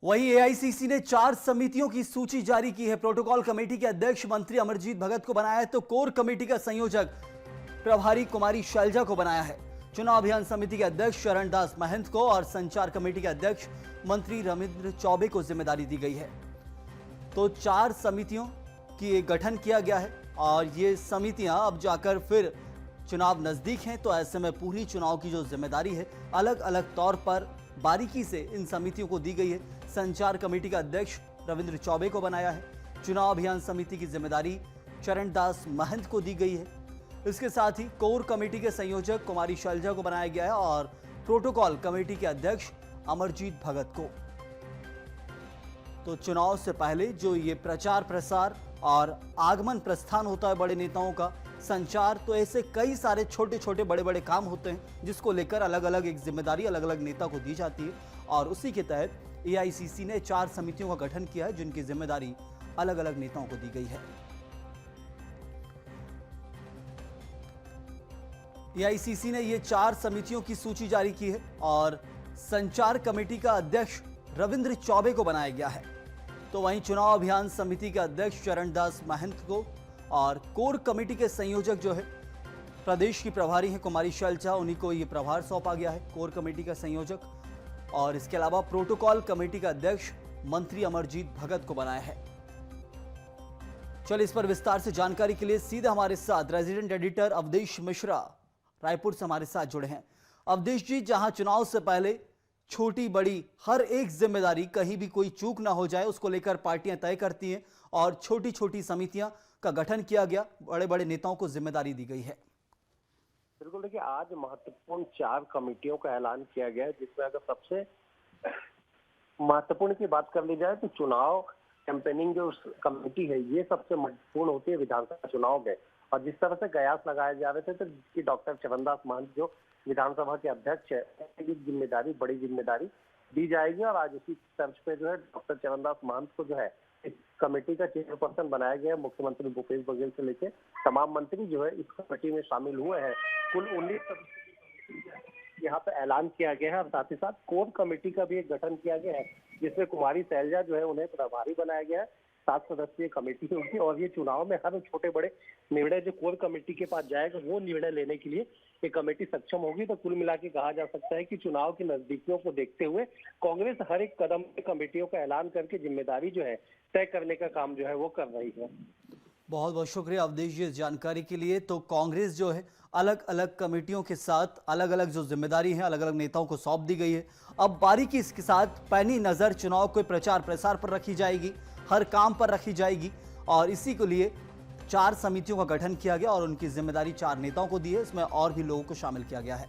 वहीं एआईसीसी ने 4 समितियों की सूची जारी की है। प्रोटोकॉल कमेटी के अध्यक्ष मंत्री अमरजीत भगत को बनाया है, तो कोर कमेटी का संयोजक प्रभारी कुमारी शैलजा को बनाया है। चुनाव अभियान समिति के अध्यक्ष चरणदास महंत को और संचार कमेटी के अध्यक्ष मंत्री रविंद्र चौबे को जिम्मेदारी दी गई है। तो 4 समितियों की गठन किया गया है और ये समितियां अब जाकर फिर चुनाव नजदीक हैं, तो ऐसे में पूरी चुनाव की जो जिम्मेदारी है अलग अलग तौर पर बारीकी से इन समितियों को दी गई है। संचार कमेटी का अध्यक्ष रविंद्र चौबे को बनाया है। चुनाव अभियान समिति की जिम्मेदारी चरणदास महंत को दी गई है। इसके साथ ही कोर कमेटी के संयोजक कुमारी शैलजा को बनाया गया है और प्रोटोकॉल कमेटी के अध्यक्ष अमरजीत भगत को। तो चुनाव से पहले जो ये प्रचार प्रसार और आगमन प्रस्थान होता है बड़े नेताओं का, संचार, तो ऐसे कई सारे छोटे छोटे बड़े बड़े काम होते हैं जिसको लेकर अलग अलग एक जिम्मेदारी अलग अलग नेता को दी जाती है और उसी के तहत एआईसीसी ने 4 समितियों का गठन किया है जिनकी जिम्मेदारी अलग अलग नेताओं को दी गई है। एआईसीसी ने ये 4 समितियों की सूची जारी की है और संचार कमेटी का अध्यक्ष रविंद्र चौबे को बनाया गया है। तो वहीं चुनाव अभियान समिति के अध्यक्ष चरणदास महंत को और कोर कमेटी के संयोजक जो है प्रदेश की प्रभारी हैं कुमारी शैलजा, उन्हीं को ये प्रभार सौंपा गया है, कोर कमेटी का संयोजक। और इसके अलावा प्रोटोकॉल कमेटी का अध्यक्ष मंत्री अमरजीत भगत को बनाया है। चलिए इस पर विस्तार से जानकारी के लिए सीधे हमारे साथ रेजिडेंट एडिटर अवधेश मिश्रा रायपुर से हमारे साथ जुड़े हैं। अवधेश जी, जहां चुनाव से पहले छोटी बड़ी हर एक जिम्मेदारी, कहीं भी कोई चूक ना हो जाए उसको लेकर पार्टियां तय करती हैं और छोटी छोटी समितियां का गठन किया गया, बड़े बड़े नेताओं को जिम्मेदारी दी गई है। बिल्कुल, देखिए आज महत्वपूर्ण 4 कमेटियों का ऐलान किया गया है, जिसमें अगर सबसे महत्वपूर्ण की बात कर ली जाए तो चुनाव कैंपेनिंग जो कमेटी है ये सबसे महत्वपूर्ण होती है विधानसभा चुनाव में। और जिस तरह से कयास लगाए जा रहे थे तो कि डॉक्टर चरणदास महंत जो विधानसभा के अध्यक्ष है, जिम्मेदारी बड़ी जिम्मेदारी दी जाएगी और आज उसी तर्ज पे जो है डॉक्टर चरणदास महंत को जो है इस कमेटी का चेयरपर्सन बनाया गया है। मुख्यमंत्री भूपेश बघेल से लेकर तमाम मंत्री जो है इस कमेटी में शामिल हुए हैं। कुल 19 यहाँ पे ऐलान किया गया है और साथ ही साथ कोर कमेटी का भी एक गठन किया गया है, जिसमें कुमारी शैलजा जो है उन्हें प्रभारी बनाया गया है। 7 सदस्यीय कमेटी होगी और ये चुनाव में हर छोटे बड़े निर्णय जो कोर कमेटी के पास जाएगा वो निर्णय लेने के लिए ये कमेटी सक्षम होगी। तो कुल मिला के कहा जा सकता है कि चुनाव की नजदीकियों को देखते हुए कांग्रेस हर एक कदम पे कमेटियों का ऐलान करके जिम्मेदारी जो है तय करने का काम जो है वो कर रही है। बहुत बहुत शुक्रिया अवधेश जी इस जानकारी के लिए। तो कांग्रेस जो है अलग अलग कमेटियों के साथ अलग अलग जो जिम्मेदारी है अलग अलग नेताओं को सौंप दी गई है। अब बारीकी इसके साथ पैनी नजर चुनाव के प्रचार प्रसार पर रखी जाएगी, हर काम पर रखी जाएगी और इसी के लिए 4 समितियों का गठन किया गया और उनकी जिम्मेदारी 4 नेताओं को दी है। इसमें और भी लोगों को शामिल किया गया है।